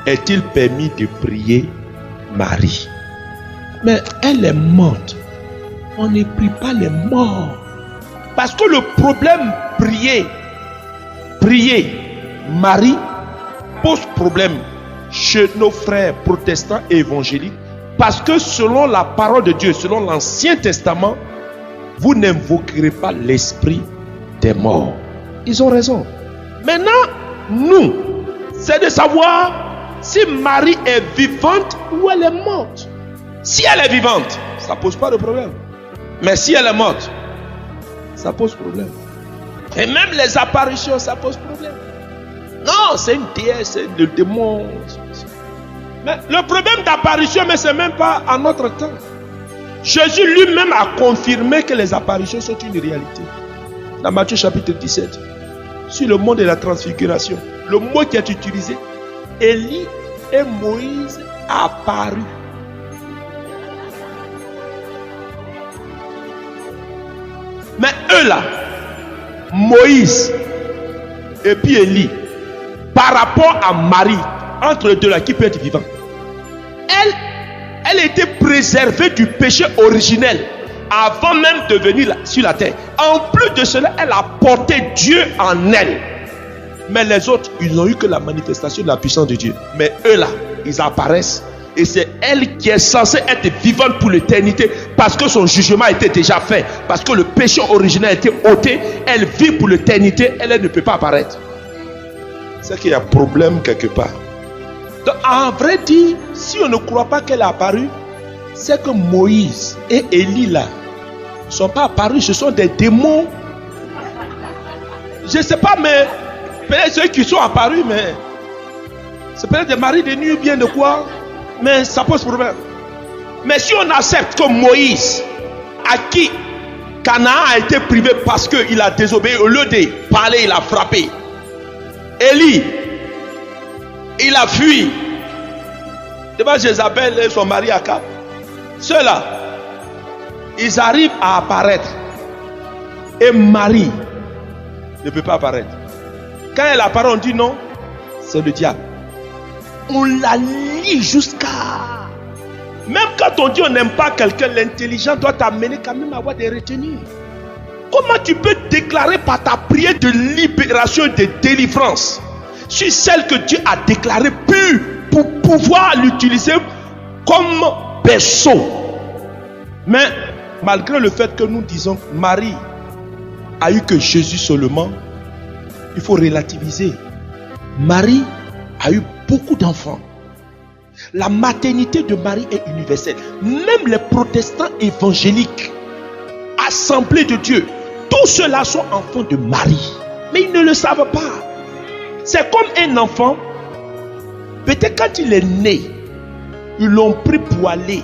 est-il permis de prier Marie? Mais elle est morte. On ne prie pas les morts. Parce que le problème, prier Marie pose problème chez nos frères protestants et évangéliques. Parce que selon la parole de Dieu, selon l'Ancien Testament, vous n'invoquerez pas l'esprit des morts. Ils ont raison. Maintenant, nous, c'est de savoir si Marie est vivante ou elle est morte. Si elle est vivante, ça ne pose pas de problème. Mais si elle est morte, ça pose problème. Et même les apparitions, ça pose problème. Non, c'est une déesse, c'est le démon. Mais le problème d'apparition, mais ce n'est même pas à notre temps. Jésus lui-même a confirmé que les apparitions sont une réalité. Dans Matthieu chapitre 17, sur le mont de la transfiguration, le mot qui est utilisé, Élie et Moïse apparus. Mais eux là, Moïse et puis Élie, par rapport à Marie, entre les deux là, qui peut être vivant? Elle était préservée du péché originel avant même de venir sur la terre. En plus de cela, elle a porté Dieu en elle. Mais les autres, ils n'ont eu que la manifestation de la puissance de Dieu. Mais eux là, ils apparaissent. Et c'est elle qui est censée être vivante pour l'éternité. Parce que son jugement a été déjà fait. Parce que le péché originel a été ôté. Elle vit pour l'éternité. Elle ne peut pas apparaître. C'est qu'il y a un problème quelque part. Donc, en vrai dire, si on ne croit pas qu'elle est apparue, c'est que Moïse et Élie là ne sont pas apparus, ce sont des démons. Je ne sais pas, mais peut-être ceux qui sont apparus, mais c'est peut-être des maris de nuit, bien de quoi, mais ça pose problème. Mais si on accepte que Moïse, à qui Canaan a été privé parce qu'il a désobéi, au lieu de parler, il a frappé. Élie, il a fui devant Jézabel et son mari Akab. Ceux-là, ils arrivent à apparaître. Et Marie ne peut pas apparaître. Quand elle apparaît, on dit non, c'est le diable. On la lit jusqu'à... Même quand on dit on n'aime pas quelqu'un, l'intelligent doit t'amener quand même à avoir des retenues. Comment tu peux déclarer par ta prière de libération et de délivrance sur celle que Dieu a déclarée pure pour pouvoir l'utiliser comme berceau? Mais malgré le fait que nous disons que Marie a eu que Jésus seulement, il faut relativiser. Marie a eu beaucoup d'enfants. La maternité de Marie est universelle. Même les protestants évangéliques, assemblés de Dieu, tous ceux-là sont enfants de Marie. Mais ils ne le savent pas. C'est comme un enfant. Peut-être quand il est né, ils l'ont pris pour aller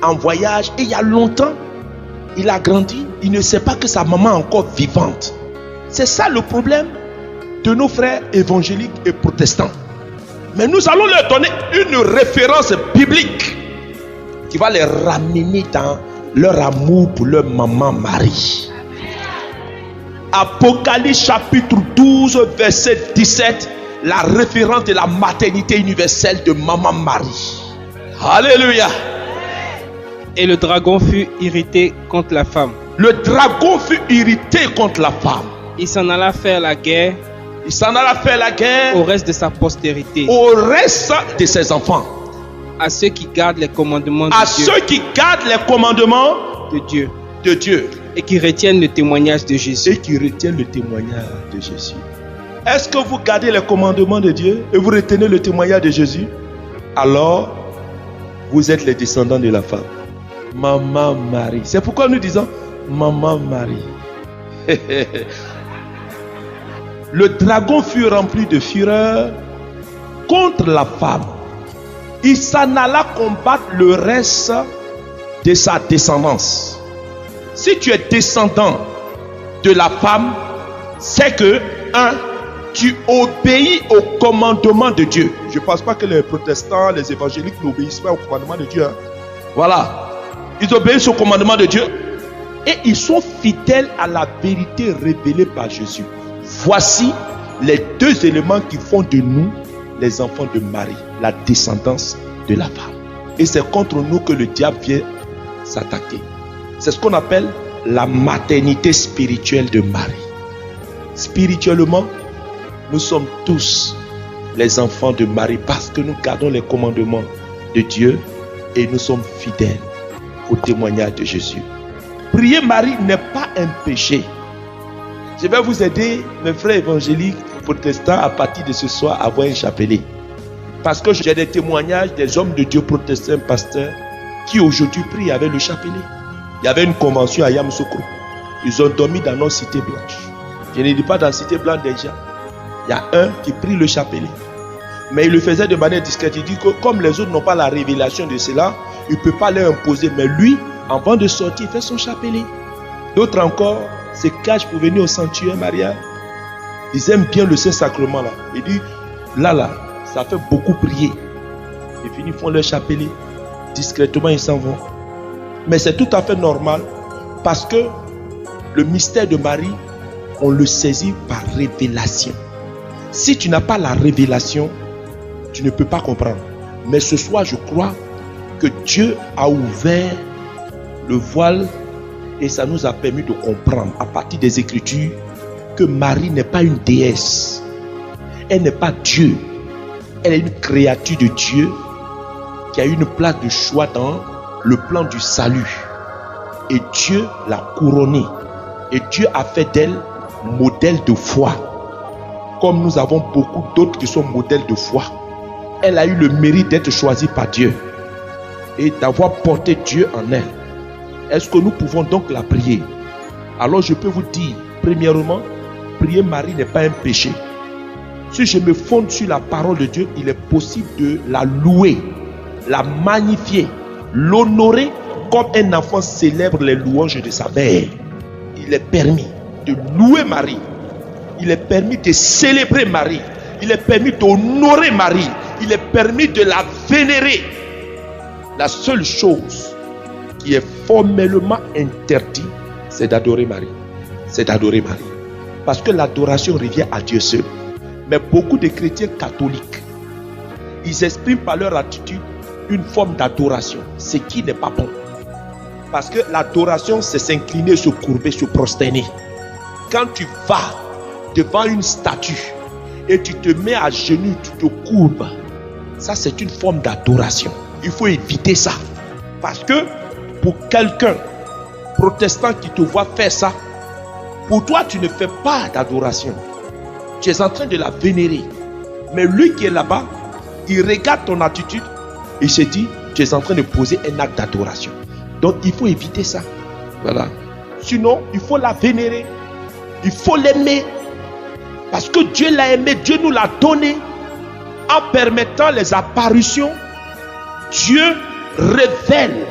en voyage. Et il y a longtemps, il a grandi. Il ne sait pas que sa maman est encore vivante. C'est ça le problème de nos frères évangéliques et protestants. Mais nous allons leur donner une référence biblique qui va les ramener dans leur amour pour leur maman Marie. Apocalypse chapitre 12 verset 17, la référence de la maternité universelle de maman Marie. Alléluia. Et le dragon fut irrité contre la femme. Le dragon fut irrité contre la femme. Il s'en alla faire la guerre. Il s'en alla faire la guerre au reste de sa postérité. Au reste de ses enfants. À ceux qui gardent les commandements de Dieu. À ceux qui gardent les commandements de Dieu. De Dieu. Et qui retiennent le témoignage de Jésus. Et qui retiennent le témoignage de Jésus. Est-ce que vous gardez les commandements de Dieu et vous retenez le témoignage de Jésus? Alors, vous êtes les descendants de la femme. Maman Marie. C'est pourquoi nous disons Maman Marie. Le dragon fut rempli de fureur contre la femme. Il s'en alla combattre le reste de sa descendance. Si tu es descendant de la femme, c'est que, tu obéis au commandement de Dieu. Je ne pense pas que les protestants, les évangéliques n'obéissent pas au commandement de Dieu. Voilà. Ils obéissent au commandement de Dieu. Et ils sont fidèles à la vérité révélée par Jésus. Voici les deux éléments qui font de nous les enfants de Marie, la descendance de la femme. Et c'est contre nous que le diable vient s'attaquer. C'est ce qu'on appelle la maternité spirituelle de Marie. Spirituellement, nous sommes tous les enfants de Marie parce que nous gardons les commandements de Dieu et nous sommes fidèles au témoignage de Jésus. Prier Marie n'est pas un péché. Je vais vous aider, mes frères évangéliques protestants, à partir de ce soir, à avoir un chapelet. Parce que j'ai des témoignages des hommes de Dieu protestants, pasteurs, qui aujourd'hui prient avec le chapelet. Il y avait une convention à Yamoussoukro. Ils ont dormi dans nos cités blanches. Je ne dis pas dans la cité blanche déjà. Il y a un qui prie le chapelet. Mais il le faisait de manière discrète. Il dit que comme les autres n'ont pas la révélation de cela, il ne peut pas leur imposer. Mais lui, avant de sortir, il fait son chapelet. D'autres encore se cachent pour venir au sanctuaire marial. Ils aiment bien le Saint-Sacrement là. Il dit, là, ça fait beaucoup prier. Ils finissent, font leur chapelet. Discrètement, ils s'en vont. Mais c'est tout à fait normal parce que le mystère de Marie, on le saisit par révélation. Si tu n'as pas la révélation, tu ne peux pas comprendre. Mais ce soir, je crois que Dieu a ouvert le voile et ça nous a permis de comprendre à partir des Écritures que Marie n'est pas une déesse. Elle n'est pas Dieu. Elle est une créature de Dieu qui a une place de choix dans le plan du salut. Et Dieu l'a couronnée. Et Dieu a fait d'elle modèle de foi. Comme nous avons beaucoup d'autres qui sont modèles de foi. Elle a eu le mérite d'être choisie par Dieu. Et d'avoir porté Dieu en elle. Est-ce que nous pouvons donc la prier? Alors je peux vous dire, premièrement, prier Marie n'est pas un péché. Si je me fonde sur la parole de Dieu, il est possible de la louer, la magnifier, l'honorer comme un enfant célèbre les louanges de sa mère. Il est permis de louer Marie. Il est permis de célébrer Marie. Il est permis d'honorer Marie. Il est permis de la vénérer. La seule chose qui est formellement interdite, c'est d'adorer Marie. C'est d'adorer Marie. Parce que l'adoration revient à Dieu seul. Mais beaucoup de chrétiens catholiques, ils expriment par leur attitude une forme d'adoration, ce qui n'est pas bon. Parce que l'adoration, c'est s'incliner, se courber, se prosterner. Quand tu vas devant une statue et tu te mets à genoux, tu te courbes, ça c'est une forme d'adoration. Il faut éviter ça. Parce que pour quelqu'un protestant qui te voit faire ça, pour toi tu ne fais pas d'adoration. Tu es en train de la vénérer. Mais lui qui est là-bas, il regarde ton attitude et se dit, tu es en train de poser un acte d'adoration. Donc il faut éviter ça. Voilà. Sinon, il faut la vénérer. Il faut l'aimer. Parce que Dieu l'a aimé, Dieu nous l'a donné. En permettant les apparitions, Dieu révèle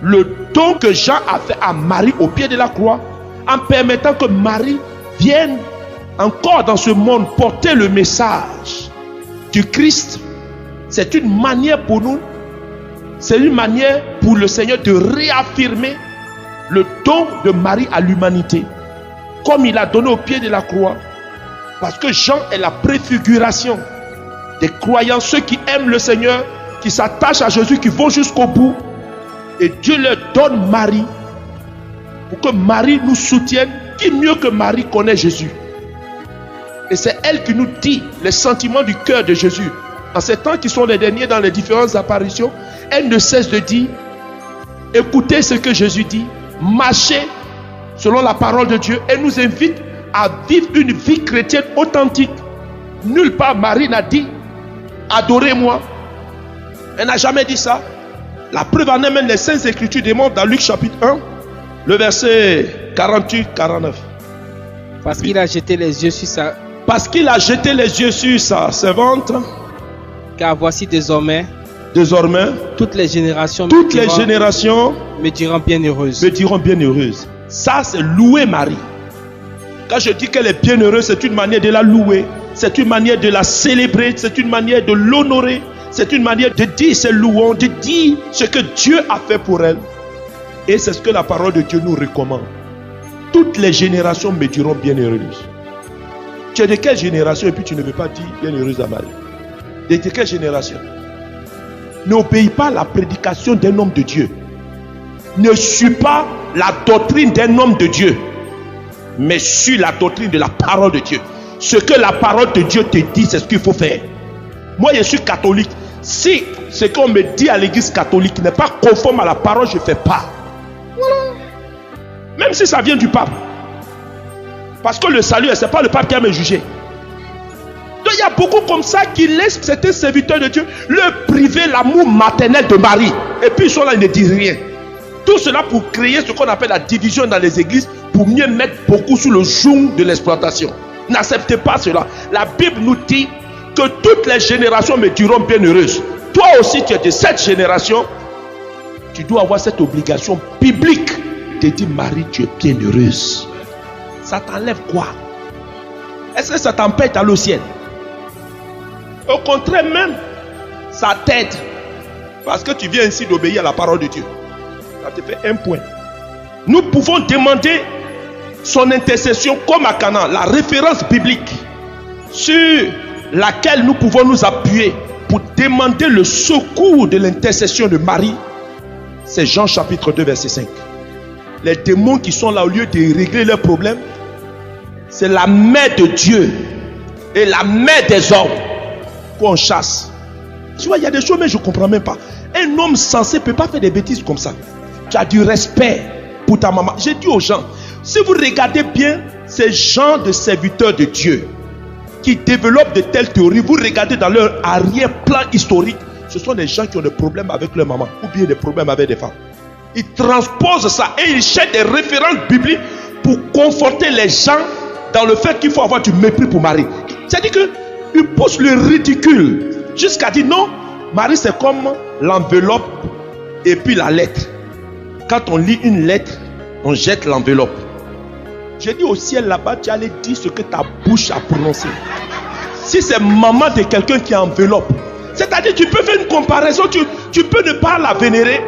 le don que Jean a fait à Marie au pied de la croix. En permettant que Marie vienne encore dans ce monde porter le message du Christ. C'est une manière pour nous, c'est une manière pour le Seigneur de réaffirmer le don de Marie à l'humanité, comme il a donné au pied de la croix. Parce que Jean est la préfiguration des croyants, ceux qui aiment le Seigneur, qui s'attachent à Jésus, qui vont jusqu'au bout. Et Dieu leur donne Marie, pour que Marie nous soutienne. Qui mieux que Marie connaît Jésus? Et c'est elle qui nous dit les sentiments du cœur de Jésus. En ces temps qui sont les derniers dans les différentes apparitions, elle ne cesse de dire, écoutez ce que Jésus dit, marchez selon la parole de Dieu. Elle nous invite à vivre une vie chrétienne authentique. Nulle part Marie n'a dit, adorez-moi. Elle n'a jamais dit ça. La preuve en est, même les Saintes Écritures démontrent dans Luc chapitre 1, le verset 48-49. Parce qu'il a jeté les yeux sur sa... Parce qu'il a jeté les yeux sur sa servante. Car voici désormais toutes les générations me diront bienheureuse. Ça c'est louer Marie. Quand je dis qu'elle est bienheureuse, c'est une manière de la louer, c'est une manière de la célébrer, c'est une manière de l'honorer, c'est une manière de dire ses louanges, de dire ce que Dieu a fait pour elle. Et c'est ce que la parole de Dieu nous recommande. Toutes les générations me diront bienheureuse. Tu es de quelle génération et puis tu ne veux pas dire bienheureuse à Marie? De quelle génération? N'obéis pas à la prédication d'un homme de Dieu. Ne suis pas la doctrine d'un homme de Dieu, mais suis la doctrine de la parole de Dieu. Ce que la parole de Dieu te dit, c'est ce qu'il faut faire. Moi, je suis catholique. Si ce qu'on me dit à l'église catholique n'est pas conforme à la parole, je ne fais pas. Voilà. Même si ça vient du pape. Parce que le salut, ce n'est pas le pape qui a me jugé. Donc il y a beaucoup comme ça qui laissent certains serviteurs de Dieu leur priver l'amour maternel de Marie. Et puis ils sont là, ils ne disent rien. Tout cela pour créer ce qu'on appelle la division dans les églises, pour mieux mettre beaucoup sous le joug de l'exploitation. N'acceptez pas cela. La Bible nous dit que toutes les générations me diront bienheureuses. Toi aussi tu es de cette génération. Tu dois avoir cette obligation biblique de dire Marie, tu es bienheureuse. Ça t'enlève quoi? Est-ce que ça t'empêche d'aller au ciel? Au contraire même, ça t'aide. Parce que tu viens ici d'obéir à la parole de Dieu. Ça te fait un point. Nous pouvons demander son intercession comme à Cana, la référence biblique sur laquelle nous pouvons nous appuyer pour demander le secours de l'intercession de Marie. C'est Jean chapitre 2 verset 5. Les démons qui sont là, au lieu de régler leurs problèmes, c'est la mère de Dieu et la mère des hommes qu'on chasse. Tu vois, il y a des choses mais je ne comprends même pas. Un homme censé ne peut pas faire des bêtises comme ça. Tu as du respect pour ta maman. J'ai dit aux gens, si vous regardez bien ces gens de serviteurs de Dieu qui développent de telles théories, vous regardez dans leur arrière-plan historique, ce sont des gens qui ont des problèmes avec leur maman ou bien des problèmes avec des femmes. Ils transposent ça et ils cherchent des références bibliques pour conforter les gens dans le fait qu'il faut avoir du mépris pour Marie. C'est-à-dire qu'ils poussent le ridicule jusqu'à dire non, Marie c'est comme l'enveloppe et puis la lettre. Quand on lit une lettre, on jette l'enveloppe. J'ai dit au ciel là-bas, tu allais dire ce que ta bouche a prononcé. Si c'est maman de quelqu'un qui enveloppe, c'est-à-dire tu peux faire une comparaison, tu peux ne pas la vénérer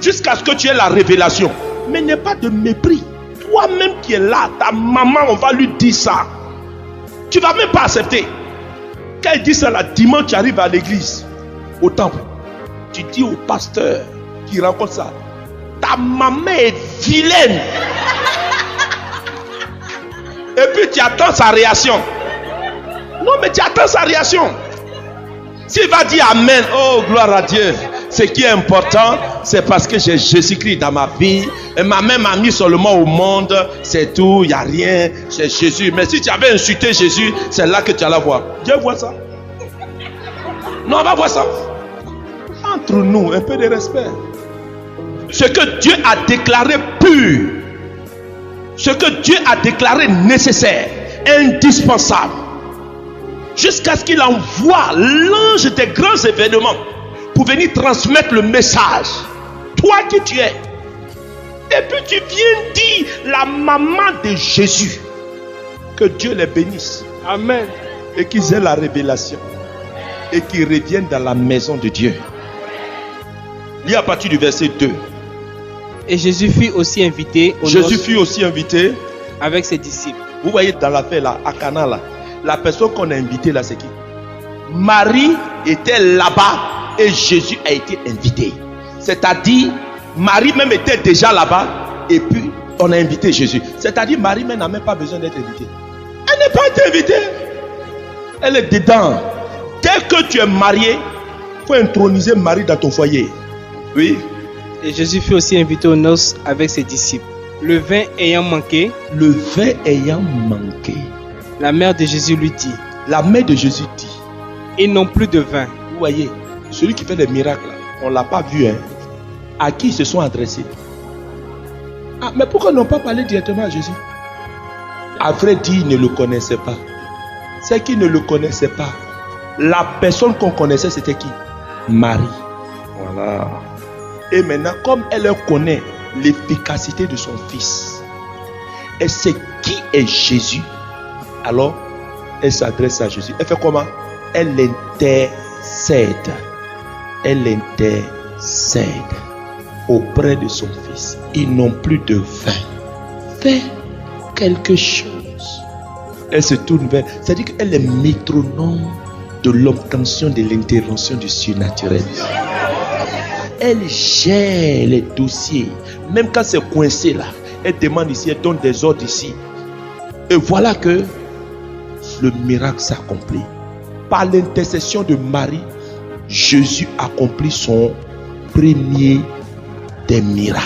jusqu'à ce que tu aies la révélation. Mais n'aie pas de mépris. Toi-même qui es là, ta maman, on va lui dire ça. Tu ne vas même pas accepter. Quand elle dit ça, la dimanche, tu arrives à l'église, au temple. Tu dis au pasteur qui rencontre ça, ta maman est vilaine. Et puis tu attends sa réaction. Non, mais tu attends sa réaction. S'il va dire Amen, oh gloire à Dieu. Ce qui est important, c'est parce que j'ai Jésus-Christ dans ma vie. Et ma mère m'a mis seulement au monde. C'est tout, il n'y a rien. C'est Jésus. Mais si tu avais insulté Jésus, c'est là que tu allais voir. Dieu voit ça. Non, on va voir ça. Entre nous, un peu de respect. Ce que Dieu a déclaré pur, ce que Dieu a déclaré nécessaire, indispensable, jusqu'à ce qu'il envoie l'ange des grands événements pour venir transmettre le message. Toi qui tu es. Et puis tu viens dire la maman de Jésus. Que Dieu les bénisse. Amen. Et qu'ils aient la révélation. Et qu'ils reviennent dans la maison de Dieu. Lis à partir du verset 2. Et Jésus fut aussi invité aux Jésus noces fut aussi invité avec ses disciples. Vous voyez dans l'affaire là, à Cana là, la personne qu'on a invitée là, c'est qui? Marie était là-bas et Jésus a été invité. C'est-à-dire, Marie même était déjà là-bas et puis on a invité Jésus. C'est-à-dire, Marie même n'a même pas besoin d'être invitée. Elle n'est pas été invitée. Elle est dedans. Dès que tu es marié, il faut introniser Marie dans ton foyer. Oui. Et Jésus fut aussi invité aux noces avec ses disciples. Le vin ayant manqué, la mère de Jésus lui dit, la mère de Jésus dit, ils n'ont plus de vin. Vous voyez, celui qui fait des miracles, on ne l'a pas vu. Hein. À qui ils se sont adressés? Ah, mais pourquoi ils n'ont pas parlé directement à Jésus? À vrai dire, ils ne le connaissaient pas. C'est qu'ils ne le connaissaient pas. La personne qu'on connaissait, c'était qui? Marie. Voilà. Et maintenant, comme elle connaît l'efficacité de son fils, elle sait qui est Jésus, alors elle s'adresse à Jésus. Elle fait comment? Elle intercède. Elle intercède auprès de son fils. Ils n'ont plus de vin. Fais quelque chose. Elle se tourne vers, c'est-à-dire qu'elle est métronome de l'obtention de l'intervention du surnaturel. Elle gère les dossiers. Même quand c'est coincé là, elle demande ici, elle donne des ordres ici. Et voilà que le miracle s'accomplit. Par l'intercession de Marie, Jésus accomplit son premier des miracles.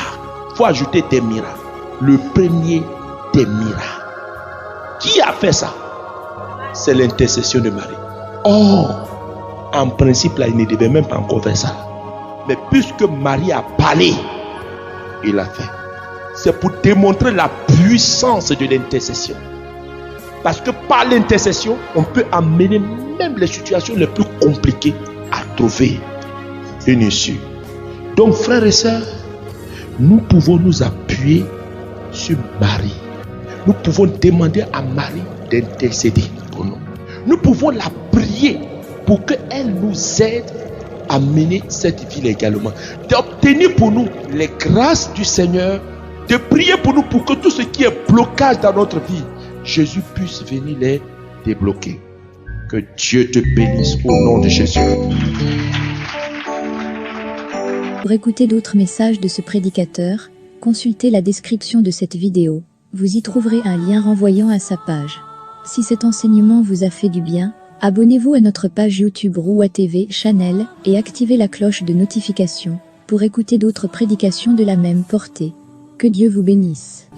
Il faut ajouter des miracles. Le premier des miracles. Qui a fait ça? C'est l'intercession de Marie. Or, en principe, là, il ne devait même pas encore faire ça. Mais puisque Marie a parlé, il l'a fait. C'est pour démontrer la puissance de l'intercession. Parce que par l'intercession, on peut amener même les situations les plus compliquées à trouver une issue. Donc, frères et sœurs, nous pouvons nous appuyer sur Marie. Nous pouvons demander à Marie d'intercéder pour nous. Nous pouvons la prier pour qu'elle nous aide à mener cette vie également. D'obtenir pour nous les grâces du Seigneur. De prier pour nous pour que tout ce qui est blocage dans notre vie, Jésus puisse venir les débloquer. Que Dieu te bénisse au nom de Jésus. Pour écouter d'autres messages de ce prédicateur, consultez la description de cette vidéo. Vous y trouverez un lien renvoyant à sa page. Si cet enseignement vous a fait du bien, abonnez-vous à notre page YouTube Roua TV Channel et activez la cloche de notification pour écouter d'autres prédications de la même portée. Que Dieu vous bénisse.